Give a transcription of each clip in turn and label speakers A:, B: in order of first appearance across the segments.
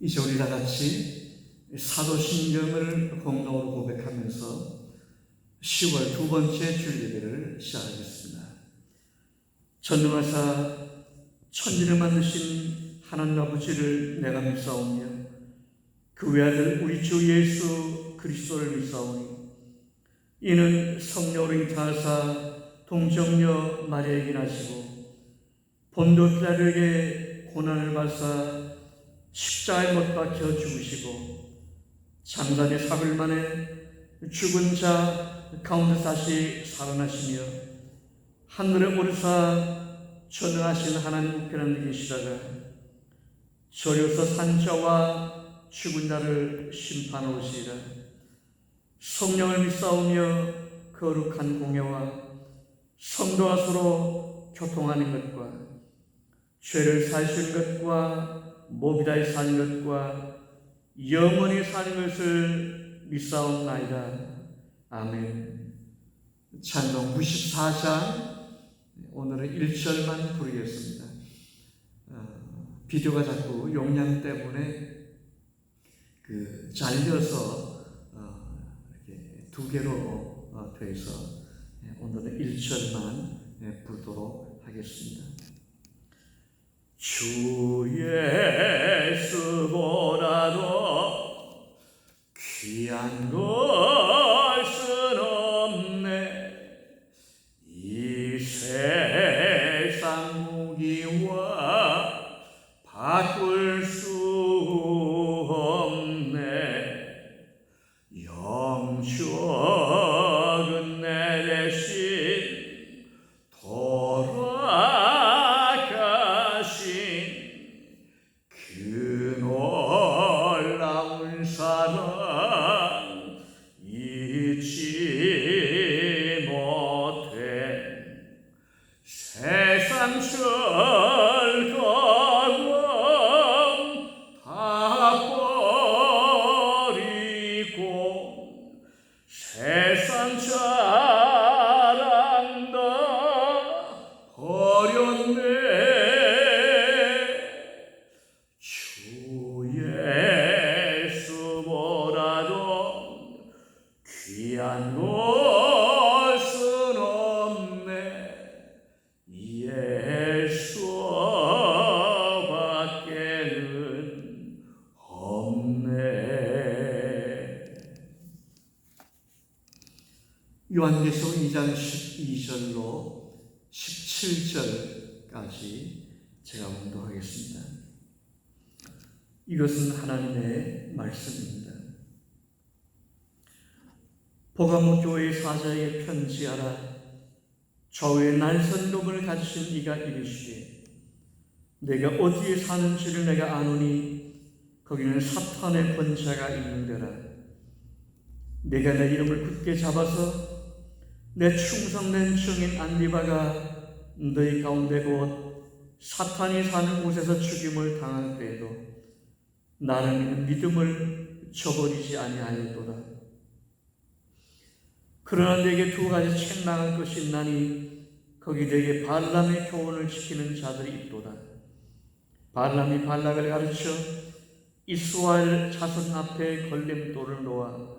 A: 이제 우리 다 같이 사도신경을 공동으로 고백하면서 10월 두 번째 주일 예배를 시작하겠습니다. 전능하사 천지를 만드신 하나님 아버지를 내가 믿사오며 그 외아들 우리 주 예수 그리스도를 믿사오니 이는 성령으로 잉태하사 동정녀 마리아에게 나시고 본도 빌라도에게 고난을 받사 십자가에 못 박혀 죽으시고 장사대 4일 만에 죽은 자 가운데 다시 살아나시며 하늘에 오르사 전능하신 하나님 우편에 계시다가 저리로서 산자와 죽은 자를 심판하시리라. 성령을 믿사오며 거룩한 공예와 성도와 서로 교통하는 것과 죄를 사시는 것과 모비다에 사는 것과 영원히 사는 것을 믿사옵나이다. 아멘. 찬송 94장 오늘은 1절만 부르겠습니다. 비디오가 자꾸 용량 때문에 잘려서 이렇게 두 개로 돼서 오늘은 1절만 부르도록 하겠습니다. 주 예수 보라도 귀한 것은 없네. 이 세상 무기와 바꿀 수 없네. 영적은 내 대신 그 놀라운 사랑 잊지 못해. 세상 즐거움 다 버리고 세상 자랑 다 버렸네. 귀한 것은 없네. 예수밖에는 없네. 요한계시록 2장 12절로 17절까지 제가 봉독하겠습니다. 이것은 하나님의 말씀입니다. 보가모 교회의 사자에게 편지하라. 좌우에 날선 놈을 가지신 이가 이르시되 내가 어디에 사는지를 내가 아노니 거기는 사탄의 권세가 있는데라. 내가 내 이름을 굳게 잡아서 내 충성된 증인 안디바가 너희 가운데 곧 사탄이 사는 곳에서 죽임을 당할 때에도 나는 믿음을 저버리지 아니하였도다. 그러나 내게 두 가지 책망할 것이 있나니 거기 내게 발람의 교훈을 지키는 자들이 있도다. 발람이 발락을 가르쳐 이스라엘 자손 앞에 걸림돌을 놓아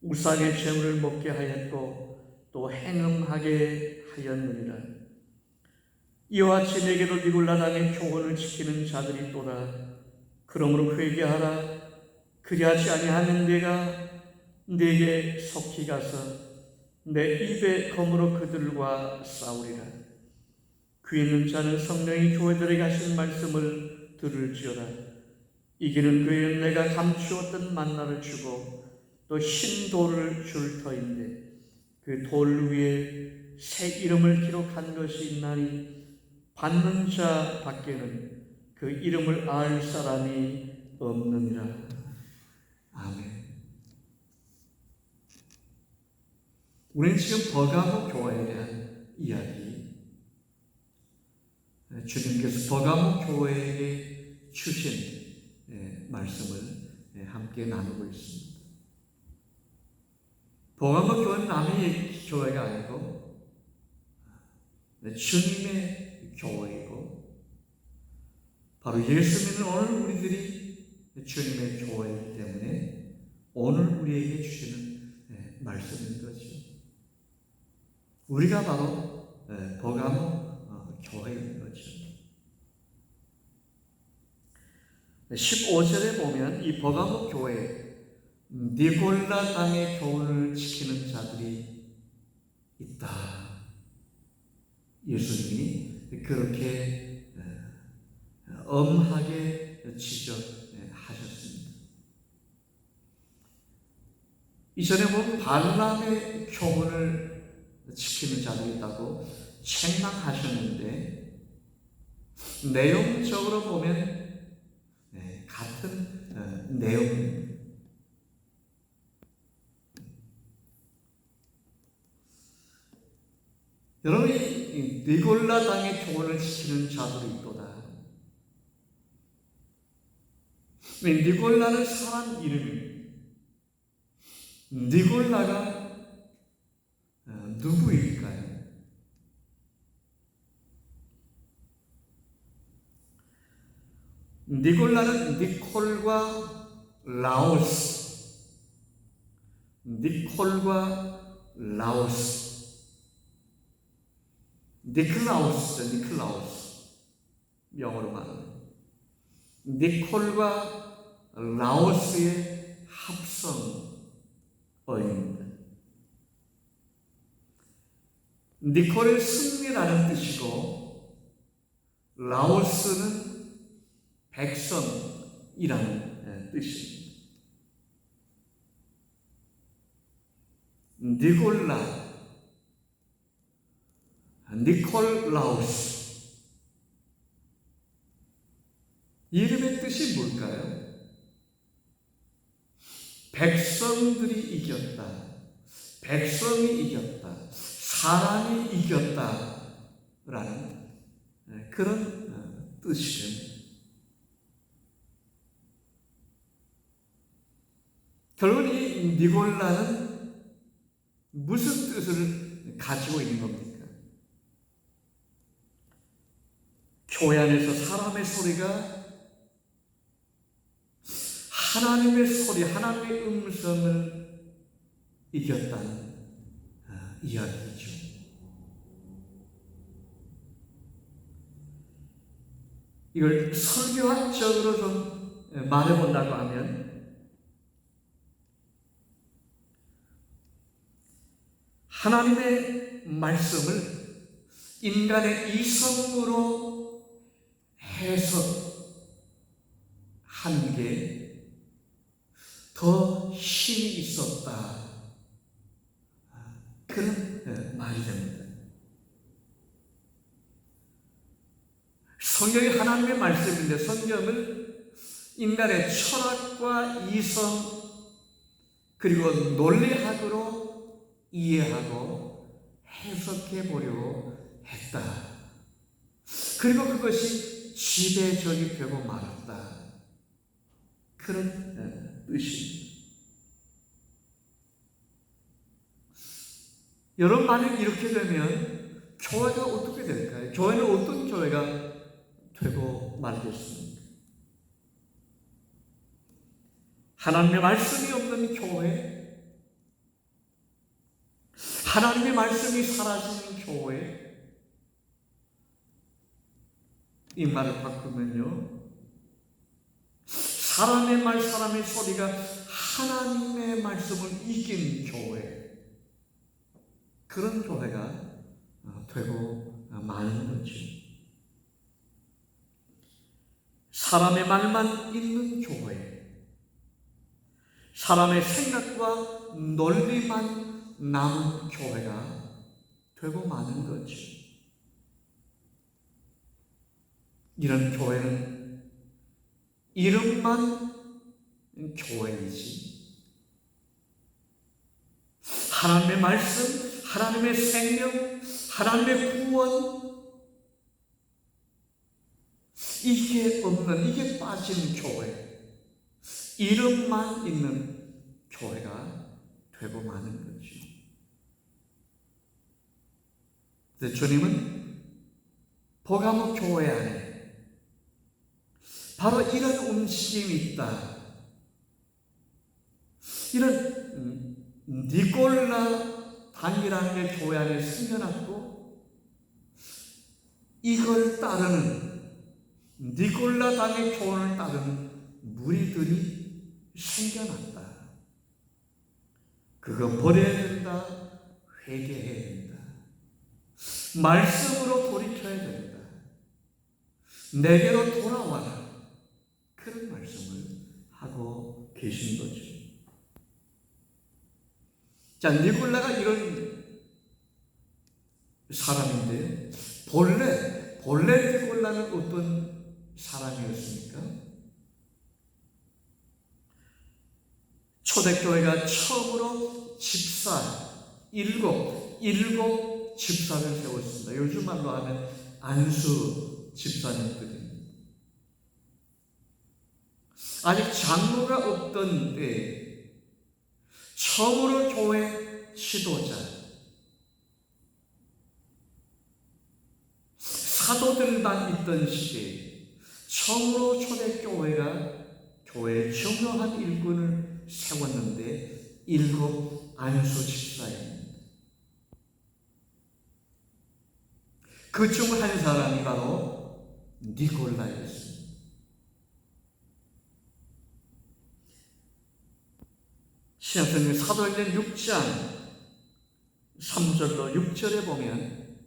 A: 우상의 재물을 먹게 하였고 또 행음하게 하였느니라. 이와 같이 내게도 니골라당의 교훈을 지키는 자들이 있도다. 그러므로 회개하라. 그리하지 아니하면 내가 네게 속히 가서 내 입에 검으로 그들과 싸우리라. 귀 있는 자는 성령이 교회들에게 하신 말씀을 들을지어다. 이기는 그에는 내가 감추었던 만나를 주고 또 흰돌을 줄 터인데 그 돌 위에 새 이름을 기록한 것이 있나니 받는 자 밖에는 그 이름을 알 사람이 없느니라. 아멘. 우리는 지금 버가모 교회에 대한 이야기, 주님께서 버가모 교회에게 주신 말씀을 함께 나누고 있습니다. 버가모 교회는 남의 교회가 아니고 주님의 교회이고 바로 예수 믿는 오늘 우리들이 주님의 교회이기 때문에 오늘 우리에게 주시는 말씀인 거죠. 우리가 바로 버가모 교회인 거죠. 15절에 보면 이 버가모 교회에 니골라 당의 교훈을 지키는 자들이 있다. 예수님이 그렇게 엄하게 지적하셨습니다. 이전에 보면 발람의 교훈을 지키는 자들이 있다고 책망하셨는데 내용적으로 보면 같은 내용입니다. 여러분이 니골라 당의 교훈을 지키는 자들이 있도다. 니골라는 사람 이름입니다. 니골라가 누구일까요? 니골라는 니콜과 라오스, 니클라우스, 영어로 말하는 니콜과 라오스의 합성어입니다. 니콜은 승리라는 뜻이고 라오스는 백성이라는 뜻입니다. 니콜라우스 이름의 뜻이 뭘까요? 백성들이 이겼다, 백성이 이겼다, 사람이 이겼다라는 그런 뜻이 됩니다. 결국 이 니골라는 무슨 뜻을 가지고 있는 겁니까? 교회 안에서 사람의 소리가 하나님의 소리, 하나님의 음성을 이겼다는 이야기죠. 이걸 설교학적으로 좀 말해본다고 하면 하나님의 말씀을 인간의 이성으로 해석하는 게 더 힘이 있었다. 그런 말이 됩니다. 성경이 하나님의 말씀인데 성경을 인간의 철학과 이성 그리고 논리학으로 이해하고 해석해 보려고 했다. 그리고 그것이 지배적이 되고 말았다. 그런 뜻입니다. 여러분 만약 이렇게 되면 교회가 어떻게 될까요? 교회는 어떤 교회가 되고 말겠습니까? 하나님의 말씀이 없는 교회, 하나님의 말씀이 사라지는 교회, 이 말을 바꾸면요, 사람의 말, 사람의 소리가 하나님의 말씀을 이긴 교회, 그런 교회가 되고 마는 거죠. 사람의 말만 있는 교회, 사람의 생각과 논리만 남은 교회가 되고 마는 거죠. 이런 교회는 이름만 교회이지 하나님의 말씀, 하나님의 생명, 하나님의 구원 이게 없는, 이게 빠진 교회, 이름만 있는 교회가 되고 마는 거죠. 주님은 버가모 교회 안에 바로 이런 움직임이 있다. 이런 니골라 당이라는 게 교회 안에 생겨났고, 이걸 따르는 니골라 당의 교훈을 따르는 무리들이 생겨났다. 그거 버려야 된다. 회개해야 된다. 말씀으로 돌이켜야 된다. 내게로 돌아와라. 그런 말씀을 하고 계신 거죠. 자, 니골라가 이런 사람인데요. 본래 니골라는 어떤 사람이었습니까? 초대교회가 처음으로 일곱 집사를 세웠습니다. 요즘 말로 하면 안수 집사님들입니다. 아직 장로가 없던 때에 처음으로 교회 지도자, 사도들만 있던 시대에 처음으로 초대교회가 교회의 중요한 일꾼을 세웠는데 일곱 안수 집사입니다. 그 중 한 사람이 바로 니골라였습니다. 신약성경 사도행전 6장 3절로 6절에 보면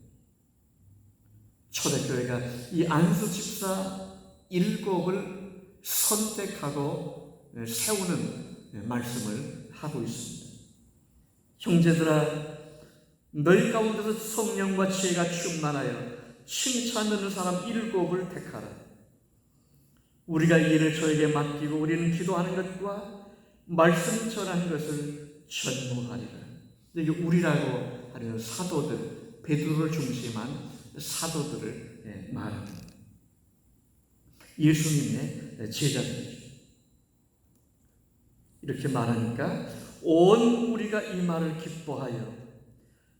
A: 초대교회가 이 안수 집사 일곱을 선택하고 세우는 말씀을 하고 있습니다. 형제들아, 너희 가운데서 성령과 지혜가 충만하여 칭찬 듣는 사람 일곱을 택하라. 우리가 이 일을 저에게 맡기고 우리는 기도하는 것과 말씀 전하는 것을 전무하리라. 여기 우리라고 하는 사도들, 베드로를 중심한 사도들을 말합니다. 예수님의 제자들이죠. 이렇게 말하니까 온 우리가 이 말을 기뻐하여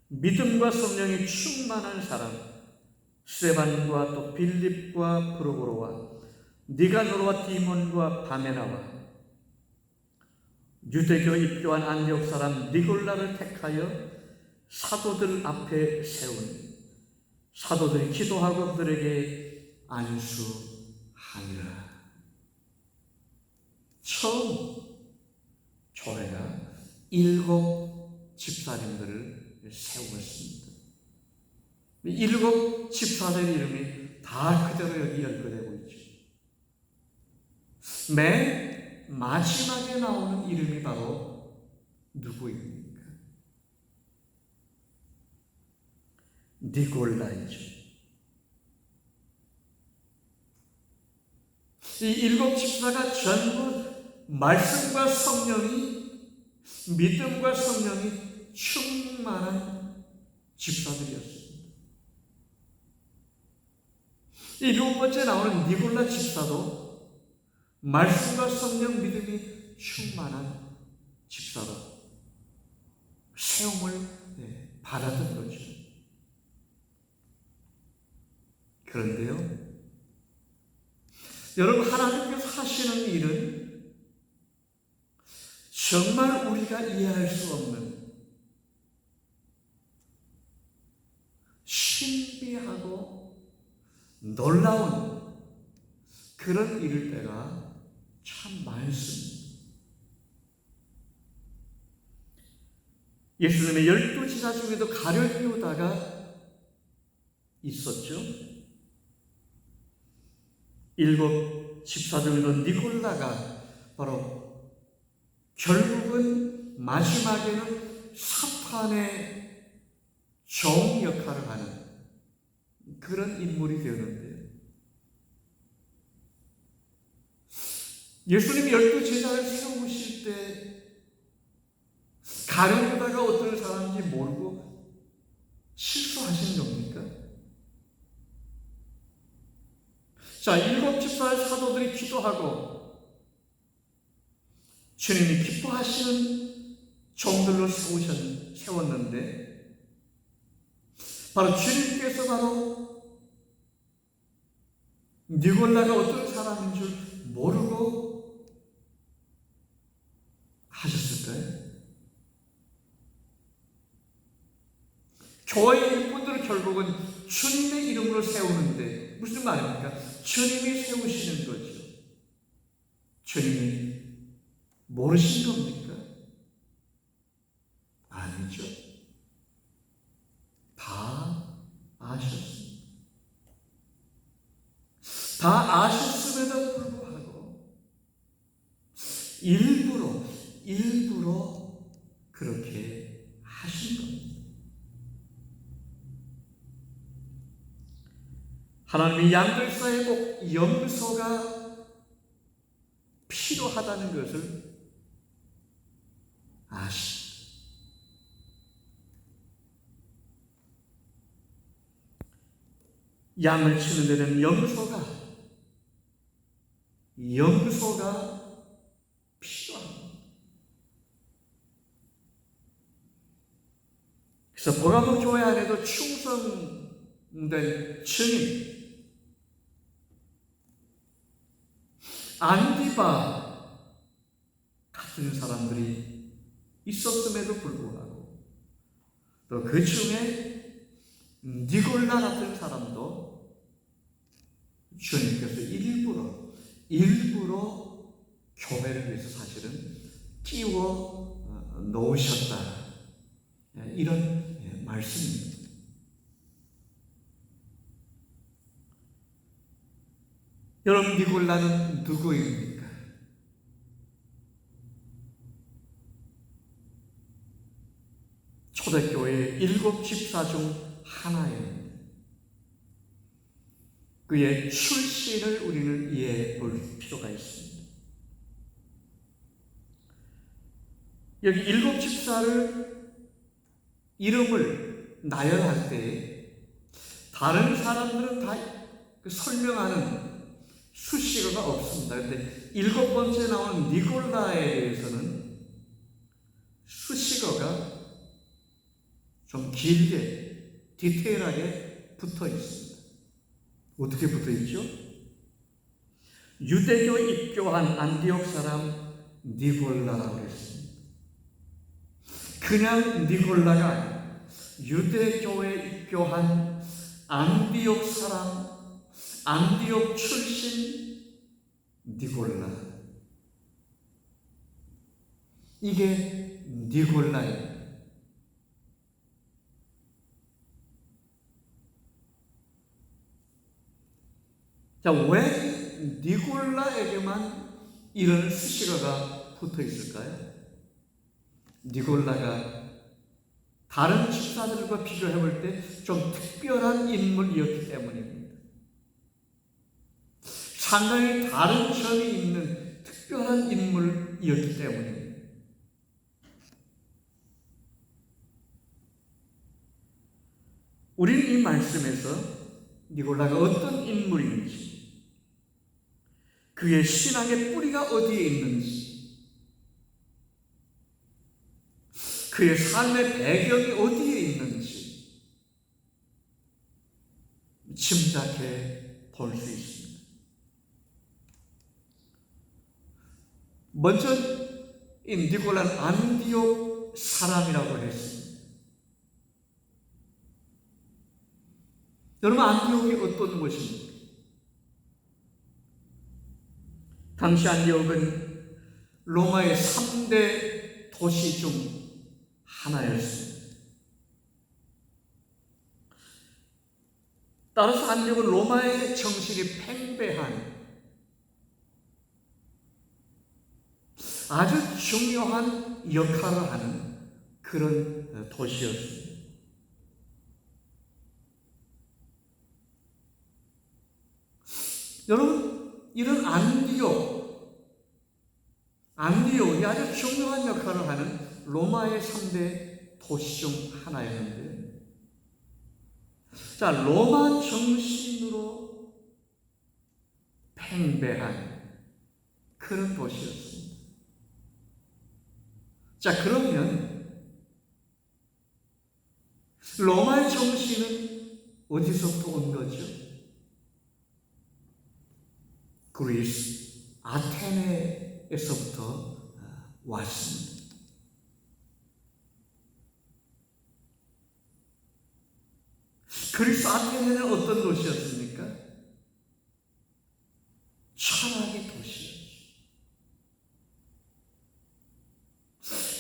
A: 믿음과 성령이 충만한 사람 스데반과 또 빌립과 프로고로와 니가노르와 디몬과 바메나와 유대교 입교한 안디옥 사람 니골라를 택하여 사도들 앞에 세운 사도들이 기도하고 그들에게 안수하니라. 처음 교회가 일곱 집사님들을 세웠습니다. 일곱 집사들의 이름이 다 그대로 여기 연결되고 있죠. 맨 마지막에 나오는 이름이 바로 누구입니까? 니골라이죠. 이 일곱 집사가 전부 말씀과 성령이, 믿음과 성령이 충만한 집사들이었습니다. 이 일곱 번째 나오는 니골라 집사도 말씀과 성령, 믿음이 충만한 집사로 세움을 받았던 거죠. 그런데요, 여러분, 하나님께서 하시는 일은 정말 우리가 이해할 수 없는 신비하고 놀라운 그런 일일 때가 참 많습니다. 예수님의 12제자 중에도 가룟 유다가 있었죠. 일곱 집사 중에도 니골라가 바로 결국은 마지막에는 사탄의 종 역할을 하는 그런 인물이 되었는데요. 예수님이 12제자를 세우실 때 가룟 유다가 어떤 사람인지 모르고 실수하신 겁니까? 자, 일곱 집사의 사도들이 기도하고 주님이 기뻐하시는 종들로 세웠는데 바로 주님께서 바로 니골라가 어떤 사람인 줄 모르고 하셨을까요? 교회 일꾼들은 결국은 주님의 이름으로 세우는데 무슨 말입니까? 주님이 세우시는 거죠. 주님이 모르신 겁니까? 아니죠. 다 아셨습니다. 다 아셨음에도 불구하고 일부러 그렇게 하신 겁니다. 하나님이 양들 사이에 꼭 염소가 필요하다는 것을 아십니다. 양을 치는 데는 염소가 필요합니다. 그래서 보라보 교회 안에도 충성된 증인 안디바 같은 사람들이 있었음에도 불구하고 또 그 중에 니골라 같은 사람도 주님께서 일부러 교회를 위해서 사실은 끼워 놓으셨다. 이런 말씀입니다. 여러분, 니골라는 누구입니까? 초대교회의 7 집사 중 하나입니다. 그의 출신을 우리는 이해해 볼 필요가 있습니다. 여기 7 집사를 이름을 나열할 때 다른 사람들은 다 설명하는 수식어가 없습니다. 그런데 7번째 나온 니골라에 대해서는 수식어가 좀 길게 디테일하게 붙어 있습니다. 어떻게 붙어 있죠? 유대교 입교한 안디옥 사람 니골라라고 했습니다. 그냥 니골라가 아니라 유대교에 입교한 안디옥 사람, 안디옥 출신 니골라. 이게 니골라예요. 자, 왜 니골라에게만 이런 수식어가 붙어 있을까요? 니골라가 다른 집사들과 비교해 볼 때 좀 특별한 인물이었기 때문입니다. 상당히 다른 점이 있는 특별한 인물이었기 때문입니다. 우리는 이 말씀에서 니골라가 어떤 인물인지, 그의 신앙의 뿌리가 어디에 있는지, 그의 삶의 배경이 어디에 있는지 짐작해 볼 수 있습니다. 먼저 이 니골라는 안디옥 사람이라고 했습니다. 여러분, 안디옥이 어떤 곳입니까? 당시 안디옥은 로마의 3대 도시 중 하나였습니다. 따라서 안디옥은 로마의 정신이 팽배한 아주 중요한 역할을 하는 그런 도시였습니다. 여러분, 이런 안디옥이 아주 중요한 역할을 하는 로마의 3대 도시 중 하나였는데, 자, 로마 정신으로 팽배한 그런 도시였습니다. 자, 그러면 로마의 정신은 어디서부터 온 거죠? 그리스 아테네에서부터 왔습니다. 그리스 아테네는 어떤 도시였습니까? 철학의 도시였죠.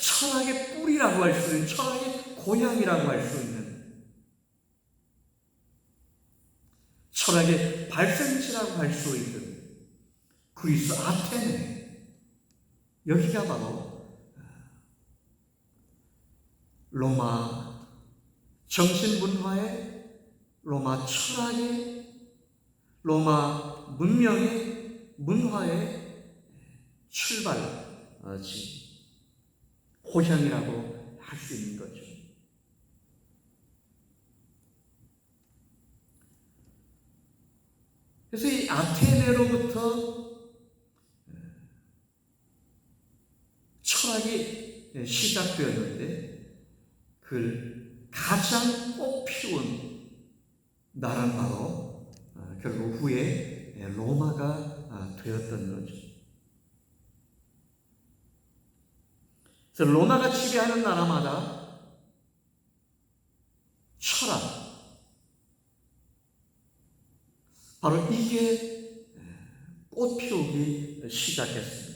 A: 철학의 뿌리라고 할 수 있는, 철학의 고향이라고 할 수 있는, 철학의 발생지라고 할 수 있는 그리스 아테네, 여기가 바로 로마 정신문화의, 로마 철학의, 로마 문명의, 문화의 출발지, 호향이라고 할 수 있는 거죠. 그래서 이 아테네로부터 철학이 시작되었는데, 그 가장 꽃피운 나라는 바로 결국 후에 로마가 되었던 거죠. 그래서 로마가 지배하는 나라마다 철학, 바로 이게 꽃피우기 시작했습니다.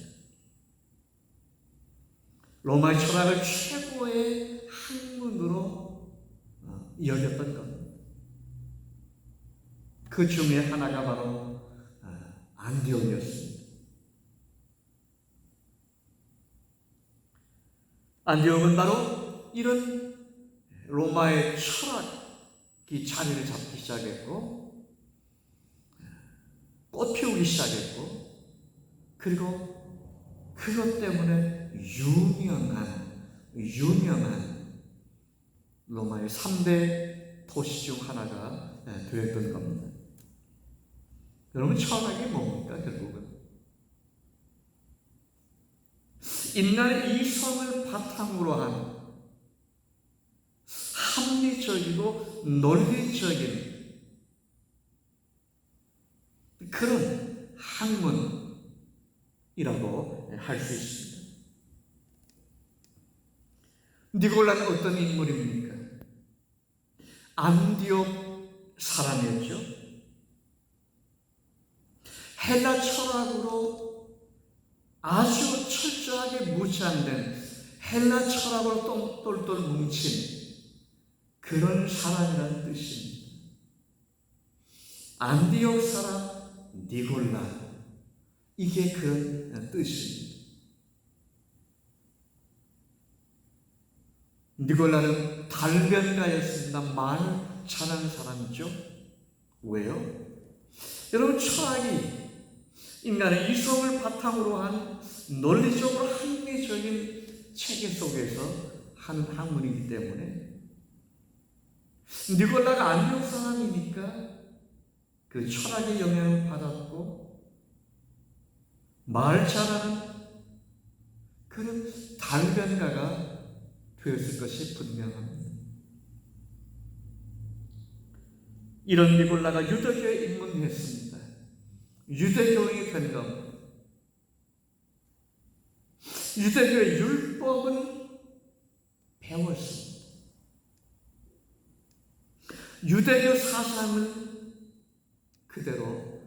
A: 로마의 철학을 최고의 학문으로 여겼던 겁니다. 그 중에 하나가 바로 안디옥이었습니다. 안디옥은 바로 이런 로마의 철학이 자리를 잡기 시작했고, 꽃 피우기 시작했고, 그리고 그것 때문에 유명한 로마의 3대 도시 중 하나가 되었던 겁니다. 여러분, 철학이 뭡니까? 결국은 인간의 이성을 바탕으로 한 합리적이고 논리적인 그런 학문이라고 할 수 있습니다. 니골라는 어떤 인물입니까? 안디옥 사람이었죠. 헬라 철학으로 아주 철저하게 무장된, 헬라 철학으로 똘똘 뭉친 그런 사람이라는 뜻입니다. 안디옥 사람 니골라, 이게 그런 뜻입니다. 니골라는 달변가였습니다. 말을 잘하는 사람이죠. 왜요? 여러분, 철학이 인간의 이성을 바탕으로 한 논리적으로 합리적인 체계 속에서 하는 학문이기 때문에, 니골라가 안디옥 사람이니까 그 철학의 영향을 받았고 말 잘하는 그런 달변가가 되었을 것이 분명합니다. 이런 니골라가 유대교에 입문했습니다. 유대교인이 된 겁니다. 유대교의 율법은 배웠습니다. 유대교 사상을 그대로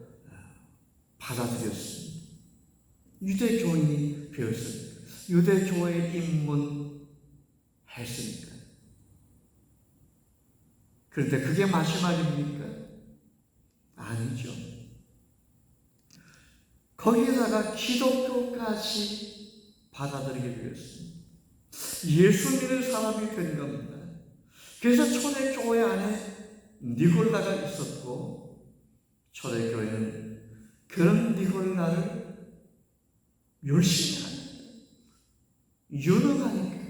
A: 받아들였습니다. 유대교인이 배웠습니다. 유대교에 입문했으니까. 그런데 그게 마지막입니까? 아니죠. 거기에다가 기독교까지 받아들이게 되었습니다. 예수 믿는 사람이 된 겁니다. 그래서 초대교회 안에 니골라가 있었고, 초대교회는 그런 니골라를 열심히 하니까, 유능하니까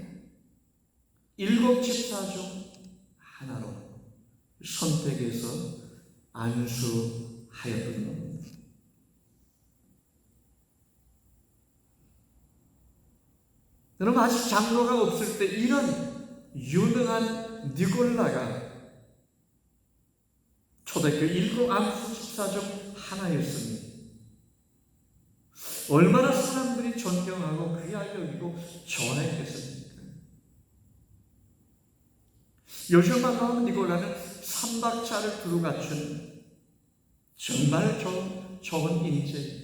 A: 7 집사 중 하나로 선택해서 안수하였던 겁니다. 여러분, 아직 장로가 없을 때 이런 유능한 니골라가 초대교회 7 안수 집사 중 하나였습니다. 얼마나 사람들이 존경하고 귀하게 여기고 좋아했겠습니까? 요즘만 가면 니골라는 삼박자를 두루 갖춘 정말 좋은 인재,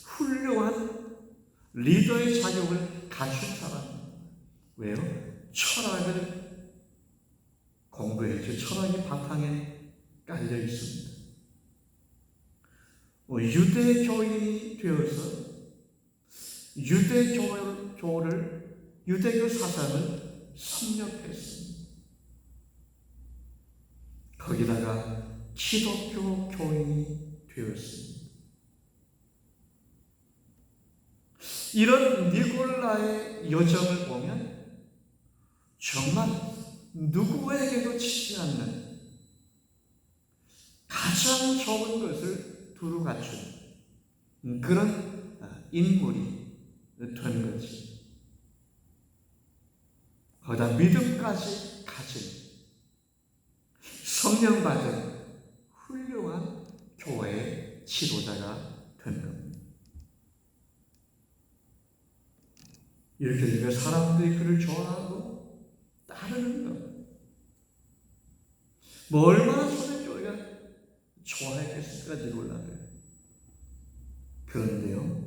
A: 훌륭한 리더의 자격을 갖춘 사람. 왜요? 철학을 공부했죠. 철학이 바탕에 깔려 있습니다. 유대 교인이 되어서 유대교 사상을 섭렵했습니다. 거기다가 기독교 교인이 되었습니다. 이런 니골라의 여정을 보면 정말 누구에게도 지지 않는 가장 좋은 것을 두루 갖춘 그런 인물이 된 거지. 거기다 믿음까지 가진 성령 받은 훌륭한 교회의 지도자가 된 겁니다. 이렇게 되면 사람들이 그를 좋아하고 따르는 것. 뭐 얼마나 초대교회가 좋아했겠습니까, 니골라를. 그런데요,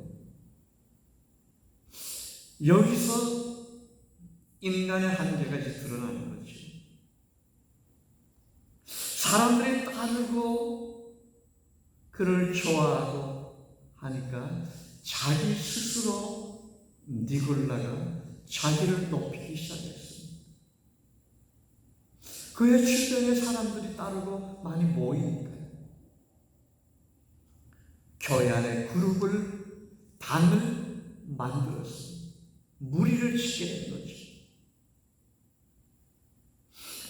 A: 여기서 인간의 한계가 이제 드러나는 거죠. 사람들이 따르고 그를 좋아하고 하니까 자기 스스로 니골라가 자기를 높이기 시작했습니다. 그의 주변에 사람들이 따르고 많이 모이니까 교회 안에 그룹을, 당을 만들었습니다. 무리를 치게 된 거죠.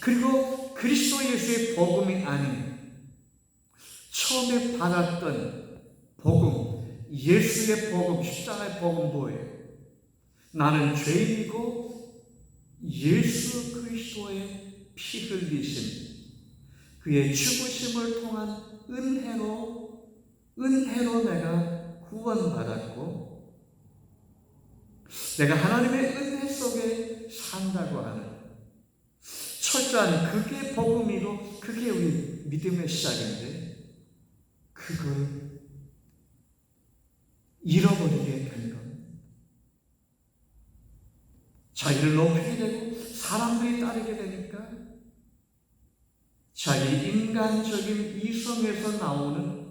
A: 그리고 그리스도 예수의 복음이 아닌 처음에 받았던 복음, 예수의 복음, 십자가의 복음 뭐예요? 나는 죄인이고 예수 그리스도의 피 흘리심, 그의 죽으심을 통한 은혜로 내가 구원받았고 내가 하나님의 은혜 속에 산다고 하는 철저한 그게 복음이고 그게 우리 믿음의 시작인데 그걸 잃어버리게 된 겁니다. 자기를 높이게 되고 사람들이 따르게 되니까 자기 인간적인 이성에서 나오는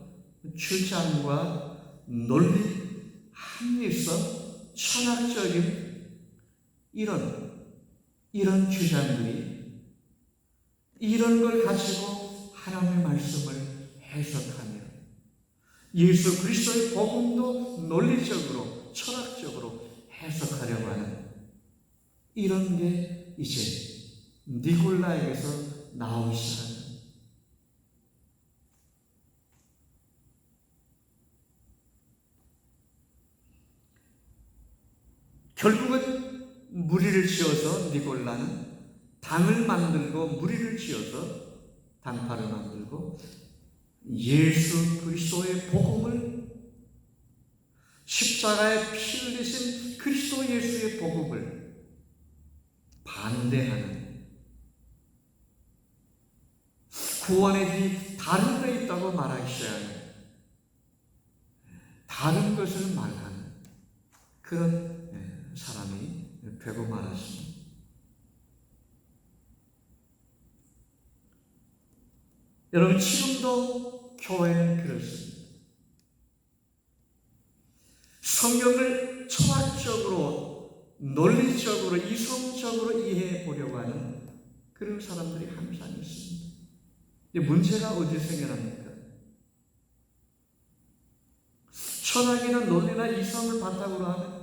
A: 주장과 논리, 합리성, 철학적인 이런 주장들이 이런 걸 가지고 하나님의 말씀을 해석하며 예수 그리스도의 복음도 논리적으로, 철학적으로 해석하려고 하는 이런 게 이제 니골라에게서 나오기 시작합니다. 결국은 무리를 지어서 니골라는 당을 만들고 무리를 지어서 당파를 만들고 예수 그리스도의 복음을, 십자가에 피 흘리신 그리스도 예수의 복음을 반대하는, 구원의 길이 다른 데 있다고 말하기 시작하는, 다른 것을 말하는 그런 사람이 되고 말았습니다. 여러분, 지금도 교회는 그렇습니다. 성경을 철학적으로, 논리적으로, 이성적으로 이해해 보려고 하는 그런 사람들이 항상 있습니다. 문제가 어디서 생겨납니까? 철학이나 논리나 이성을 바탕으로 하는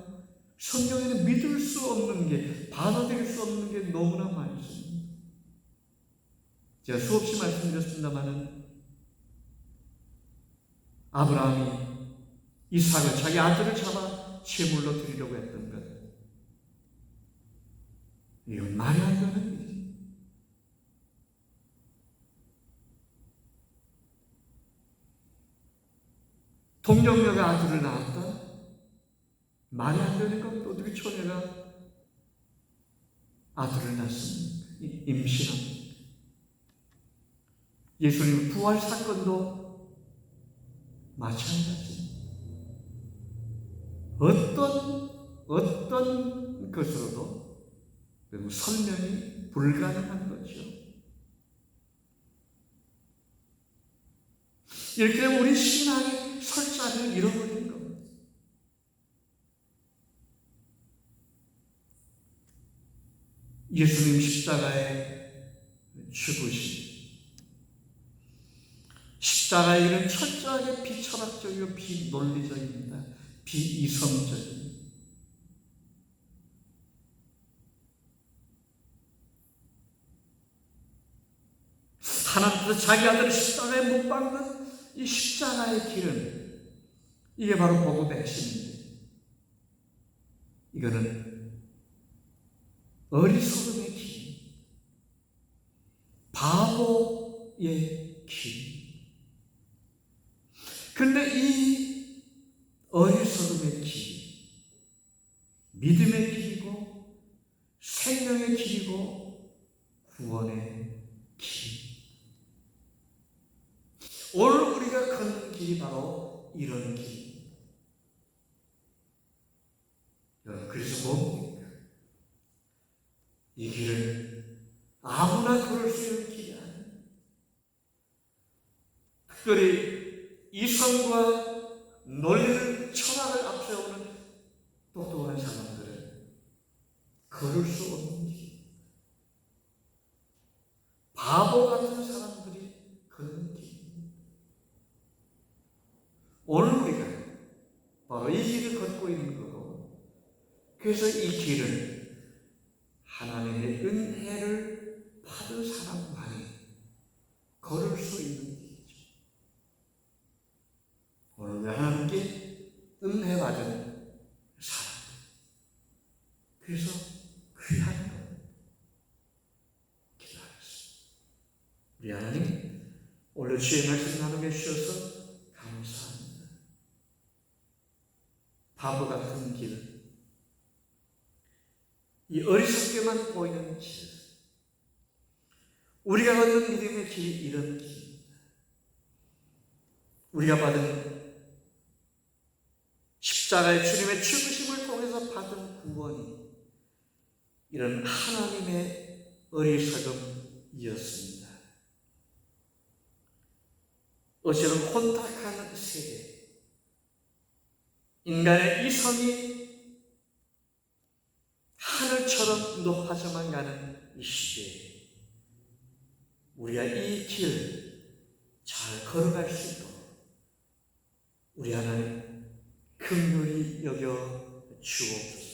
A: 성경에는 믿을 수 없는 게, 받아들일 수 없는 게 너무나 많이 있습니다. 제가 수없이 말씀드렸습니다마는 아브라함이 이삭을, 자기 아들을 잡아 제물로 드리려고 했던 것, 이건 말이 안 되는 일이죠. 동정녀가 아들을 낳았다. 말이 안 되는 건 어떻게 처녀가 아들을 낳습니까? 임신합니다. 예수님 부활 사건도 마찬가지입니다. 어떤 것으로도 설명이 불가능한 거죠. 이렇게 되면 우리 신앙의 설자를 잃어버린 겁니다. 예수님 십자가의 죽으심, 십자가의 일은 철저하게 비철학적이고 비논리적입니다. 비이성적입니다. 하나님께서 자기 아들을 십자가에 못 박는 이 십자가의 길은 이게 바로 복음의 핵심인데, 이거는 어리석음의 길, 바보의 길. 그런데 이 어리석음의 길, 믿음의 길이고 생명의 길이고 구원의 길. 오늘 우리가 걷는 길이 바로 이런 길입니다. 여러분, 그래서 뭡니까? 이 길은 아무나 걸을 수 있는 길이 아닙니다. 특별히 이성과 논리를, 철학을 앞세우는 똑똑한 사람들은 걸을 수 없는 길, 바보 같은 사람들이 걷는 길. 오늘 우리가 바로 이 길을 걷고 있는 거고, 그래서 이 길은 하나님의 은혜를 받은 사람만이 걸을 수 있는 길이죠. 오늘 하나님께 은혜 받은 사람, 그래서 귀한 것 기도하겠습니다. 우리 하나님, 오늘 주의 말씀 나누게 주셔서 감사합니다. 바보 같은 길, 이 어리석게만 보이는 길, 우리가 걷는 믿음의 길이 이런 길입니다. 우리가 받은 십자가의 주님의 죽으심을 통해서 받은 구원이 이런 하나님의 어리석음이었습니다. 어쩌면 혼탁한 세계, 인간의 이성이 하늘처럼 높아져만 가는 이 시대에 우리가 이 길 잘 걸어갈 수 있도록 우리 하나님 긍휼히 여겨 주옵소서.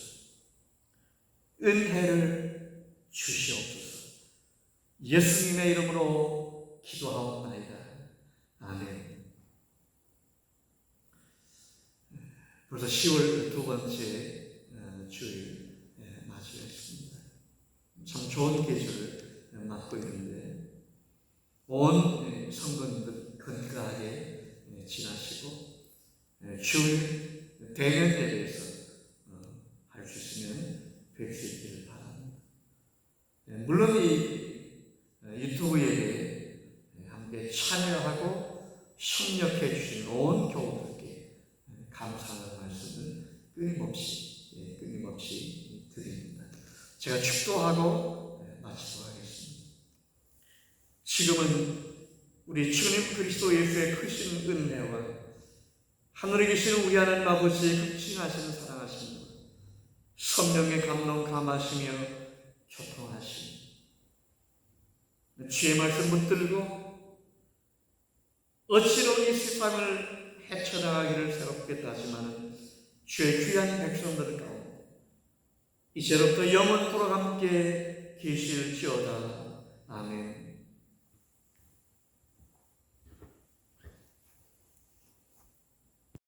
A: 은혜를 주시옵소서. 예수님의 이름으로 기도하옵나이다. 아멘. 벌써 10월 두 번째 주일 맞이했습니다. 참 좋은 계절을 맞고 있는데 온 성도님들 건강하게 지나시고 주일 대면 예배에서 할 수 있으면 뵐 수 있기를 바랍니다. 물론 이 유튜브 예배에 함께 참여하고 협력해 주신 온 교우들께 감사하는 말씀을 끊임없이 드립니다. 제가 축도하고 마치도록 하겠습니다. 지금은 우리 주님 그리스도 예수의 크신 은혜와 하늘에 계시는 우리 하나님 아버지의 극진하시는 사랑하심과 성령의 감동 감하시며 교통하시며 주의 말씀 붙들고 어찌로 이 세상을 헤쳐나가기를 새롭게 다짐하는 주의 귀한 백성들 가운데 이제로부터 영원토록 함께 계실지어다. 아멘.